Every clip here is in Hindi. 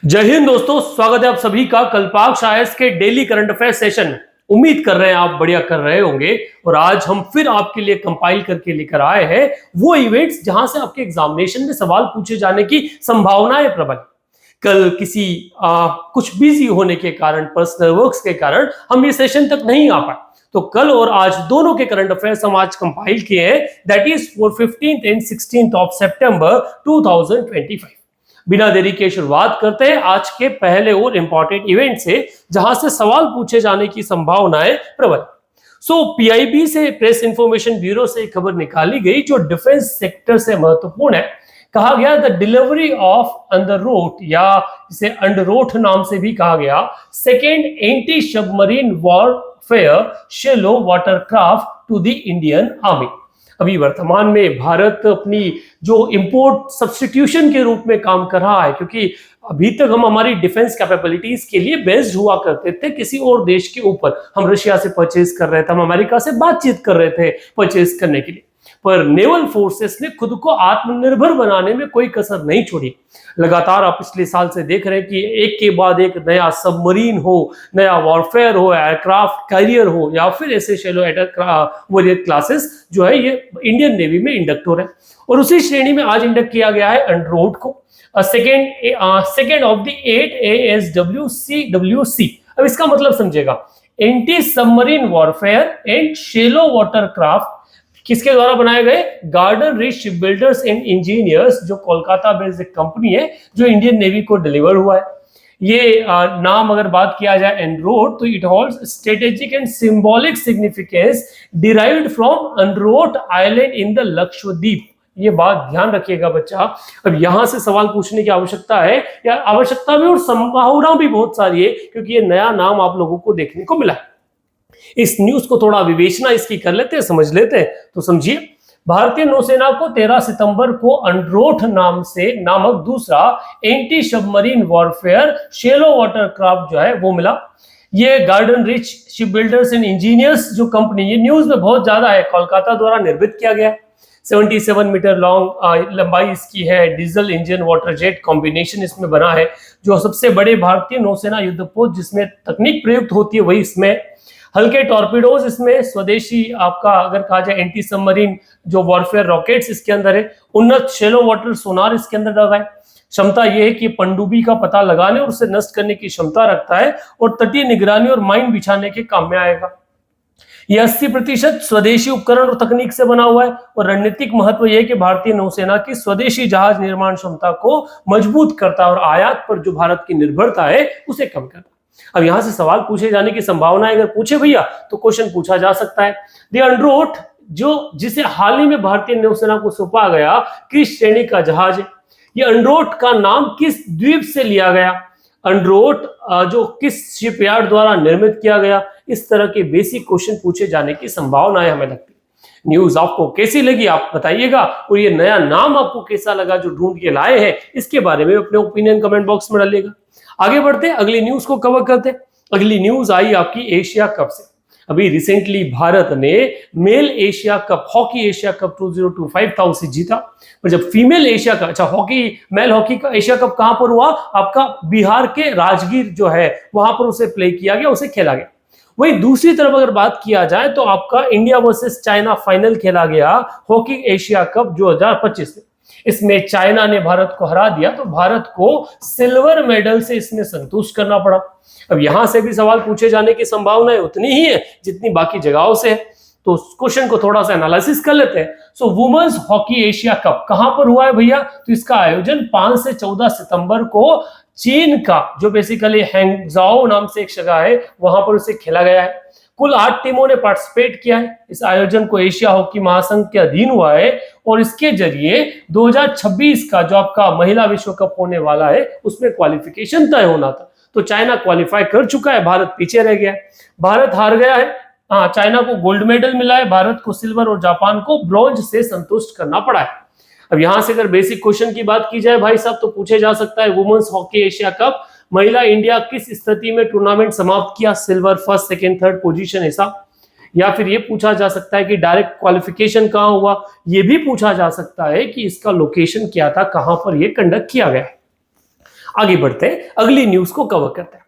जय हिंद दोस्तों, स्वागत है आप सभी का कल्पाक्ष आईएएस के डेली करंट अफेयर सेशन में। उम्मीद कर रहे हैं आप बढ़िया कर रहे होंगे और आज हम फिर आपके लिए कंपाइल करके लेकर आए हैं वो इवेंट्स जहां से आपके एग्जामिनेशन में सवाल पूछे जाने की संभावनाएं प्रबल। कल किसी कुछ बिजी होने के कारण, पर्सनल वर्क्स के कारण हम ये सेशन तक नहीं आ पाए, तो कल और आज दोनों के करंट अफेयर्स हम आज कंपाइल किए हैं, that is for 15th and 16th of September 2025। बिना देरी के शुरुआत करते हैं आज के पहले और इंपॉर्टेंट इवेंट से जहां से सवाल पूछे जाने की संभावनाएं प्रबल। पीआईबी से, प्रेस इंफॉर्मेशन ब्यूरो से खबर निकाली गई जो डिफेंस सेक्टर से महत्वपूर्ण है। कहा गया द डिलीवरी ऑफ अंडरवोट या इसे अंडरवोट नाम से भी कहा गया second anti submarine warfare shallow watercraft to the Indian army. अभी वर्तमान में भारत अपनी जो इंपोर्ट सब्स्टिट्यूशन के रूप में काम कर रहा है, क्योंकि अभी तक हम हमारी डिफेंस कैपेबिलिटीज के लिए बेस्ड हुआ करते थे किसी और देश के ऊपर। हम रशिया से परचेज कर रहे थे, हम अमेरिका से बातचीत कर रहे थे परचेज करने के लिए, पर नेवल फोर्सेस ने खुद को आत्मनिर्भर बनाने में कोई कसर नहीं छोड़ी। लगातार आप पिछले साल से देख रहे हैं कि एक के बाद एक नया सबमरीन हो, नया वॉरफेयर हो, एयरक्राफ्ट कैरियर हो या फिर ऐसे शैलो वॉरियर क्लासेस जो है ये इंडियन नेवी में इंडक्ट हो रहे हैं। और उसी श्रेणी में आज इंडक्ट किया गया है अंडरवोट को, सेकेंड ऑफ द 8 ASWCWC। अब इसका मतलब समझेगा, anti submarine warfare and shallow watercraft किसके द्वारा बनाए गए? Garden rich ship builders and engineers, जो कोलकाता बेस्ड एक कंपनी है जो इंडियन नेवी को डिलीवर हुआ है। ये नाम अगर बात किया जाए अंडरवोट, तो it holds strategic and symbolic significance derived from Andrott island in the Lakshadweep. ये बात ध्यान रखिएगा बच्चा। अब यहां से सवाल पूछने की आवश्यकता है, या आवश्यकता भी और संभावना भी बहुत सारी है, क्योंकि ये नया नाम आप लोगों को देखने को मिला है। इस न्यूज को थोड़ा विवेचना इसकी कर लेते हैं, समझ लेते हैं। तो समझिए, भारतीय नौसेना को 13 सितंबर को अंडरवोट नाम से नामक दूसरा anti submarine warfare shallow watercraft जो है वो मिला। ये garden rich ship builders and engineers जो कंपनी, ये न्यूज में बहुत ज्यादा है, कोलकाता द्वारा निर्मित किया गया है। 77 मीटर लॉन्ग लंबाई इसकी है। Diesel engine water jet combination इसमें बना है। जो सबसे बड़े भारतीय नौसेना युद्धपोत जिसमें तकनीक प्रयुक्त होती है वही इसमें। हल्के टॉर्पीडोज इसमें, स्वदेशी आपका अगर कहा जाए एंटी सबमरीन जो वॉरफेयर रॉकेट्स इसके अंदर है। उन्नत शैलो वाटर सोनार इसके अंदर लगा है। क्षमता यह है कि पनडुब्बी का पता लगाने और उसे नष्ट करने की क्षमता रखता है और तटीय निगरानी और माइन बिछाने के काम में आएगा। यह 80% स्वदेशी उपकरण और तकनीक से बना हुआ है और रणनीतिक महत्व यह है कि भारतीय नौसेना की स्वदेशी जहाज निर्माण क्षमता को मजबूत करता है और आयात पर जो भारत की निर्भरता है उसे कम करता है। अब यहां से सवाल पूछे जाने की संभावना अगर पूछे भैया तो क्वेश्चन पूछा जा सकता है, द अंडरवोट जो जिसे हाल ही में भारतीय नौसेना को सौंपा गया किस श्रेणी का जहाज है? ये अंडरवोट का नाम किस द्वीप से लिया गया? अंडरवोट जो किस शिपयार्ड द्वारा निर्मित किया गया? इस तरह के बेसिक क्वेश्चन पूछे जाने की संभावनाएं हमें लगती है। न्यूज आपको कैसी लगी आप बताइएगा, और ये नया नाम आपको कैसा लगा जो ढूंढ के लाए हैं, इसके बारे में अपने ओपिनियन कमेंट बॉक्स में डालिएगा। आगे बढ़ते हैं, अगली न्यूज को कवर करते हैं। अगली न्यूज आई आपकी एशिया कप से। अभी रिसेंटली भारत ने male Asia Cup, hockey Asia Cup 2025 था, उसे जीता। और जब फीमेल एशिया का, अच्छा हॉकी, मेल हॉकी का एशिया कप कहां पर हुआ? आपका बिहार के राजगीर जो है वहां पर उसे प्ले किया गया, उसे खेला गया। वहीं दूसरी तरफ अगर बात किया जाए तो आपका इंडिया वर्सेस चाइना फाइनल खेला गया हॉकी एशिया कप 2025 में। इसमें चाइना ने भारत को हरा दिया, तो भारत को सिल्वर मेडल से इसमें संतुष्ट करना पड़ा। अब यहां से भी सवाल पूछे जाने की संभावनाएं उतनी ही है जितनी बाकी जगहों से है, तो क्वेश्चन को थोड़ा सा एनालिसिस कर लेते हैं। वुमेन्स हॉकी एशिया कप कहां पर हुआ है भैया? तो इसका आयोजन 5 से 14 सितंबर को चीन का जो बेसिकली हैंगजाओ नाम से एक जगह है वहां पर उसे खेला गया है। कुल 8 टीमों ने पार्टिसिपेट किया है। इस आयोजन को एशिया हॉकी महासंघ के अधीन हुआ है और इसके जरिए 2026 का जो आपका महिला विश्व कप होने वाला है उसमें क्वालिफिकेशन तय होना था। तो चाइना क्वालिफाई कर चुका है, भारत पीछे रह गया। भारत हार गया है। हाँ, चाइना को गोल्ड मेडल मिला है, भारत को सिल्वर और जापान को ब्रॉन्ज से संतुष्ट करना पड़ा है। अब यहां से अगर बेसिक क्वेश्चन की बात की जाए भाई साहब, तो पूछे जा सकता है वुमेन्स हॉकी एशिया कप महिला इंडिया किस स्थिति में टूर्नामेंट समाप्त किया? Silver, first, second, third position ऐसा। या फिर ये पूछा जा सकता है कि डायरेक्ट क्वालिफिकेशन कहां हुआ? ये भी पूछा जा सकता है कि इसका लोकेशन क्या था, कहां पर ये कंडक्ट किया गया। आगे बढ़ते हैं, अगली न्यूज को कवर करते हैं।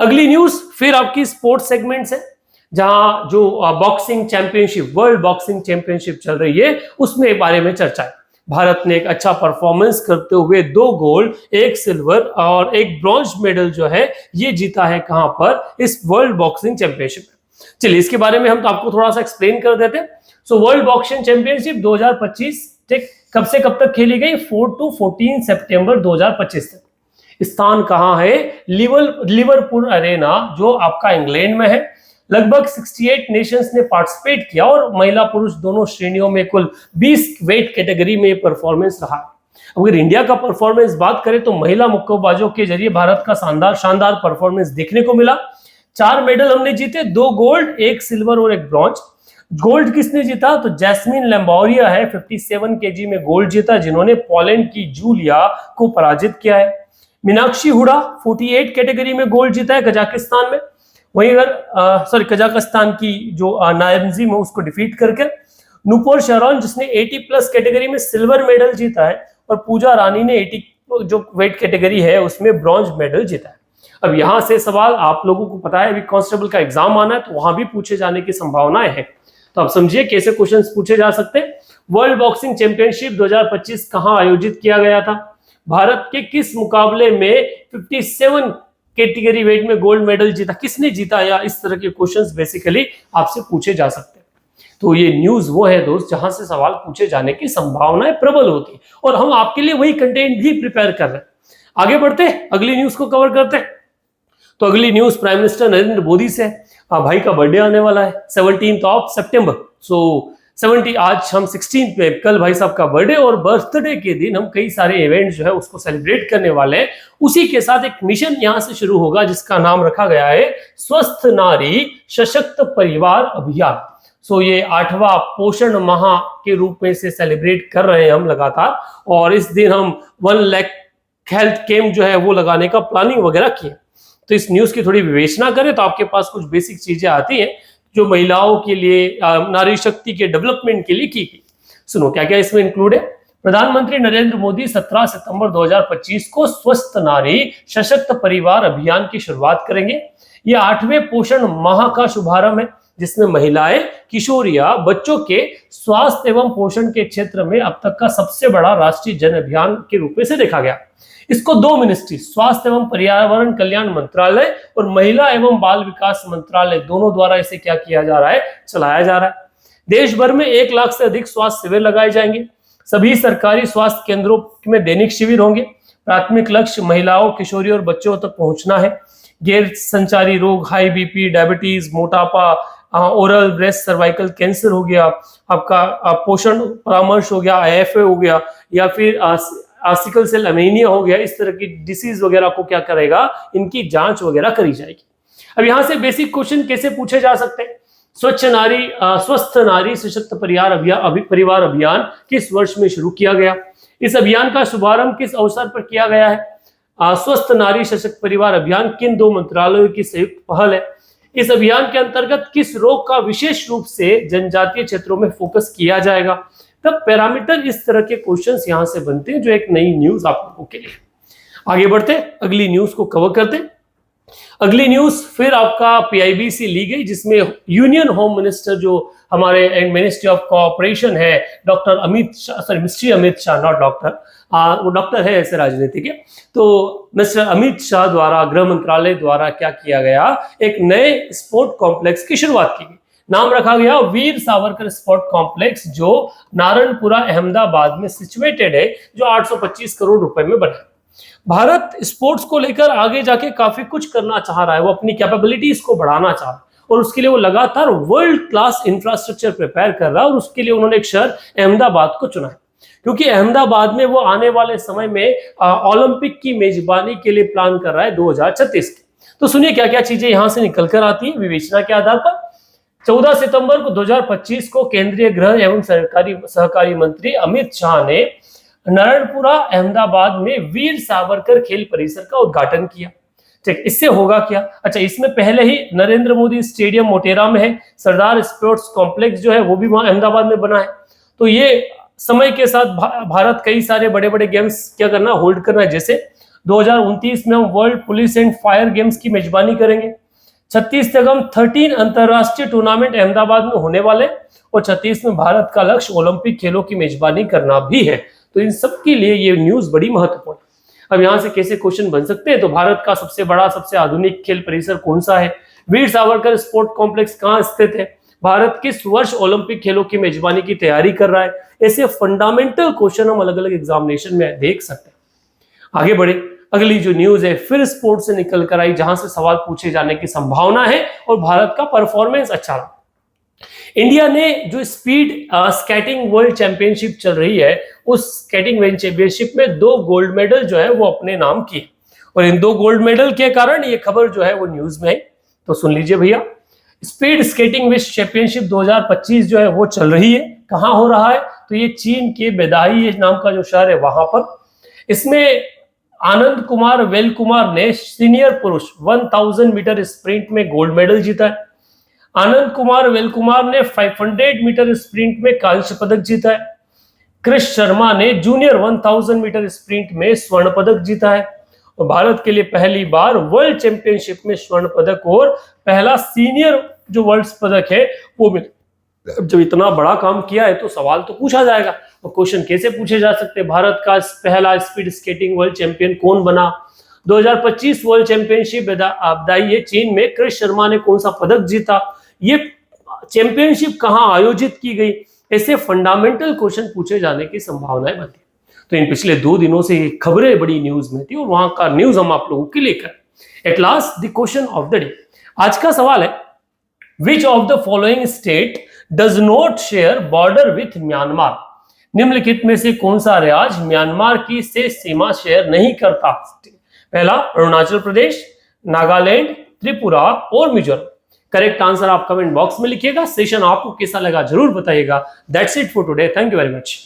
अगली न्यूज फिर आपकी स्पोर्ट्स सेगमेंट है, जहां जो boxing championship, world boxing championship चल रही है, उसमें बारे में चर्चा है। भारत ने एक अच्छा परफॉर्मेंस करते हुए 2 गोल्ड, 1 सिल्वर और 1 ब्रॉन्ज मेडल जो है ये जीता है कहां पर, इस वर्ल्ड बॉक्सिंग चैंपियनशिप में। चलिए इसके बारे में हम तो आपको थोड़ा सा एक्सप्लेन कर देते हैं। सो वर्ल्ड बॉक्सिंग चैंपियनशिप 2025 ठीक कब से कब तक खेली गई, 4 to 14 सितंबर 2025 तक। स्थान कहां है, लिवरपूल अरेना जो आपका इंग्लैंड में है। लगभग 68 नेशंस ने पार्टिसिपेट किया और महिला पुरुष दोनों श्रेणियों में कुल 20 वेट कैटेगरी में परफॉर्मेंस रहा। अगर इंडिया का परफॉर्मेंस बात करें तो महिला मुक्केबाजों के जरिए भारत का शानदार परफॉर्मेंस देखने को मिला। 4 मेडल हमने जीते, 2 गोल्ड, 1 सिल्वर और 1 ब्रॉन्ज। गोल्ड किसने जीता, तो जैस्मिन लैम्बोरिया है, 57 केजी में गोल्ड जीता, जिन्होंने पोलैंड की जूलिया को पराजित किया है। मीनाक्षी हुडा 48 कैटेगरी में गोल्ड जीता है कजाकिस्तान में। वहीं अगर कजाकिस्तान की जो नायमजीम है उसको डिफीट करके। नुपुर शरण जिसने 80 प्लस कैटेगरी में सिल्वर मेडल जीता है, और पूजा रानी ने 80 जो वेट कैटेगरी है उसमें ब्रॉन्ज मेडल जीता है। अब यहां से सवाल आप लोगों को पता है, अभी कांस्टेबल का एग्जाम आना है तो वहां भी पूछे जाने की संभावनाएं हैं। तो आप समझिए कैसे क्वेश्चंस पूछे जा सकते हैं। वर्ल्ड बॉक्सिंग चैंपियनशिप 2025 कहां आयोजित किया गया था, भारत के किस मुकाबले में 57 कैटेगरी वेट में गोल्ड मेडल जीता, किसने जीता, या इस तरह के क्वेश्चंस बेसिकली आपसे पूछे जा सकते हैं। तो ये न्यूज वो है दोस्त जहां से सवाल पूछे जाने की संभावनाएं प्रबल होती है, और हम आपके लिए वही कंटेंट भी प्रिपेयर कर रहे हैं। आगे बढ़ते हैं, अगली न्यूज को कवर करते हैं। तो अगली news prime minister Narendra Modi से है। भाई का बर्थडे आने वाला है 17 सितंबर। सो 70 आज हम 16 पे, कल भाई साहब का बर्थडे, और बर्थडे के दिन हम कई सारे इवेंट जो है उसको सेलिब्रेट करने वाले हैं। उसी के साथ एक मिशन यहां से शुरू होगा जिसका नाम रखा गया है स्वस्थ नारी सशक्त परिवार अभियान। सो ये 8वां पोषण माह के रूप में से सेलिब्रेट कर रहे हैं हम लगातार, और इस दिन हम 1 लाख हेल्थ कैंप जो है वो लगाने का प्लानिंग वगैरह किए। तो इस न्यूज की थोड़ी विवेचना करें तो आपके पास कुछ बेसिक चीजें आती हैं जो महिलाओं के लिए, नारी शक्ति के डेवलपमेंट के लिए की गई। सुनो क्या क्या इसमें इंक्लूड है। प्रधानमंत्री नरेंद्र मोदी 17 सितंबर 2025 को स्वस्थ नारी सशक्त परिवार अभियान की शुरुआत करेंगे। यह 8वें पोषण माह का शुभारंभ है, जिसमें महिलाएं, किशोरियां, बच्चों के स्वास्थ्य एवं पोषण के क्षेत्र में अब तक का सबसे बड़ा राष्ट्रीय जन अभियान के रूप में से देखा गया। इसको 2 मिनिस्ट्री, स्वास्थ्य एवं पर्यावरण कल्याण मंत्रालय और महिला एवं बाल विकास मंत्रालय, दोनों द्वारा इसे क्या किया जा रहा है, चलाया जा रहा है। देश भर में 1 लाख से अधिक स्वास्थ्य शिविर लगाए जाएंगे। सभी सरकारी स्वास्थ्य केंद्रों में दैनिक शिविर होंगे। प्राथमिक लक्ष्य महिलाओं, किशोरियों और बच्चों तक पहुंचना है। गैर संचारी रोग, हाई बीपी, डायबिटीज, मोटापा, ओरल ब्रेस्ट सर्वाइकल कैंसर हो गया, आपका पोषण परामर्श हो गया, IFA हो गया, या फिर सिकल सेल एनीमिया हो गया, इस तरह की डिसीज वगैरह को क्या करेगा, इनकी जांच वगैरह करी जाएगी। अब यहां से बेसिक क्वेश्चन कैसे पूछे जा सकते हैं। स्वस्थ नारी सशक्त परिवार अभियान किस वर्ष में शुरू किया गया। इस अभियान का शुभारंभ किस अवसर पर किया गया है। स्वस्थ नारी सशक्त परिवार अभियान किन 2 मंत्रालयों की संयुक्त पहल है। इस अभियान के अंतर्गत किस रोग का विशेष रूप से जनजातीय क्षेत्रों में फोकस किया जाएगा। तब पैरामीटर, इस तरह के क्वेश्चंस यहां से बनते हैं जो एक नई न्यूज आप लोगों के लिए। आगे बढ़ते अगली न्यूज को कवर करते। अगली न्यूज फिर आपका PIB से ली गई, जिसमें यूनियन होम मिनिस्टर जो हमारे मिनिस्ट्री ऑफ कोऑपरेशन है, doctor Amit Shah, mystery Amit Shah, not doctor, वो डॉक्टर है ऐसे राजनीतिक है, तो मिस्टर अमित शाह द्वारा, गृह मंत्रालय द्वारा क्या किया गया, एक नए स्पोर्ट कॉम्प्लेक्स की शुरुआत की गई। नाम रखा गया वीर सावरकर स्पोर्ट कॉम्प्लेक्स, जो नारायणपुरा अहमदाबाद में सिचुएटेड है, जो 825 करोड़ रुपए में बना। भारत स्पोर्ट्स को लेकर आगे जाके काफी कुछ करना चाह रहा है, वो अपनी कैपेबिलिटीज को बढ़ाना चाह रहा है, और उसके लिए वो लगातार वर्ल्ड क्लास इंफ्रास्ट्रक्चर प्रिपेयर कर रहा है, और उसके लिए उन्होंने एक शहर अहमदाबाद को चुना है, क्योंकि अहमदाबाद में वो आने वाले समय में ओलंपिक की मेजबानी के लिए प्लान कर रहा है 2036 की। तो सुनिए क्या क्या चीजें यहां से निकल कर आती है विवेचना के आधार पर। 14 सितंबर को 2025 को केंद्रीय गृह एवं सहकारी मंत्री अमित शाह ने नारायणपुरा अहमदाबाद में वीर सावरकर खेल परिसर का उद्घाटन किया। ठीक, इससे होगा क्या, अच्छा, इसमें पहले ही नरेंद्र मोदी स्टेडियम मोटेरा में है, सरदार स्पोर्ट्स कॉम्प्लेक्स जो है वो भी वहां अहमदाबाद में बना है। तो ये समय के साथ भारत कई सारे बड़े बड़े गेम्स क्या करना, होल्ड करना है, जैसे 2029 में हम world police and fire games की मेजबानी करेंगे। 36 तक हम 13 अंतरराष्ट्रीय टूर्नामेंट अहमदाबाद में होने वाले, और 36 में भारत का लक्ष्य ओलंपिक खेलों की मेजबानी करना भी है। तो इन सब के लिए ये न्यूज बड़ी महत्वपूर्ण है। अब यहाँ से कैसे क्वेश्चन बन सकते हैं, तो भारत का सबसे बड़ा सबसे आधुनिक खेल परिसर कौन सा है, वीर सावरकर स्पोर्ट कॉम्प्लेक्स कहाँ स्थित है, भारत किस वर्ष ओलंपिक खेलों की मेजबानी की तैयारी कर रहा है, ऐसे फंडामेंटल क्वेश्चन हम अलग अलग एग्जामिनेशन में देख सकते हैं। आगे बढ़े, अगली जो न्यूज है फिर स्पोर्ट से निकल कर आई, जहां से सवाल पूछे जाने की संभावना है और भारत का परफॉर्मेंस अच्छा रहा। इंडिया ने जो स्पीड स्केटिंग वर्ल्ड चैंपियनशिप चल रही है, उस स्केटिंग वर्ल्ड चैंपियनशिप में 2 गोल्ड मेडल जो है वो अपने नाम किए, और इन 2 गोल्ड मेडल के कारण ये खबर जो है वो न्यूज में आई। तो सुन लीजिए भैया, स्पीड स्केटिंग विश्व चैंपियनशिप 2025 जो है वो चल रही है। कहाँ हो रहा है, तो ये चीन के बेदाई नाम का जो शहर है वहां पर। इसमें आनंद कुमार वेल कुमार ने सीनियर पुरुष 1000 मीटर स्प्रिंट में गोल्ड मेडल जीता है। आनंद कुमार वेल कुमार ने 500 मीटर स्प्रिंट में कांस्य पदक जीता है। क्रिश शर्मा ने जूनियर 1000 मीटर स्प्रिंट में स्वर्ण पदक जीता है, और भारत के लिए पहली बार वर्ल्ड चैंपियनशिप में स्वर्ण पदक और पहला सीनियर जो वर्ल्ड पदक है वो मिला। जब इतना बड़ा काम किया है तो सवाल तो पूछा जाएगा, और क्वेश्चन कैसे पूछे जा सकते हैं, भारत का पहला स्पीड स्केटिंग वर्ल्ड चैंपियन कौन बना, 2025 वर्ल्ड चैंपियनशिप बताइए चीन में क्रिश शर्मा ने कौन सा पदक जीता, ये चैंपियनशिप कहां आयोजित की गई, ऐसे फंडामेंटल क्वेश्चन पूछे जाने की संभावनाएं बनती है। तो इन पिछले 2 दिनों से खबरें बड़ी न्यूज में थी, और वहां का न्यूज हम आप लोगों के लेकर। At last the question of the day, आज का सवाल है, which of the following state does not share border with Myanmar, निम्नलिखित में से कौन सा राज्य म्यांमार की से सीमा शेयर नहीं करता। पहला अरुणाचल प्रदेश, नागालैंड, त्रिपुरा और मिजोरम। करेक्ट आंसर आप कमेंट बॉक्स में लिखिएगा। सेशन आपको कैसा लगा जरूर बताइएगा। That's it for today, thank you very much.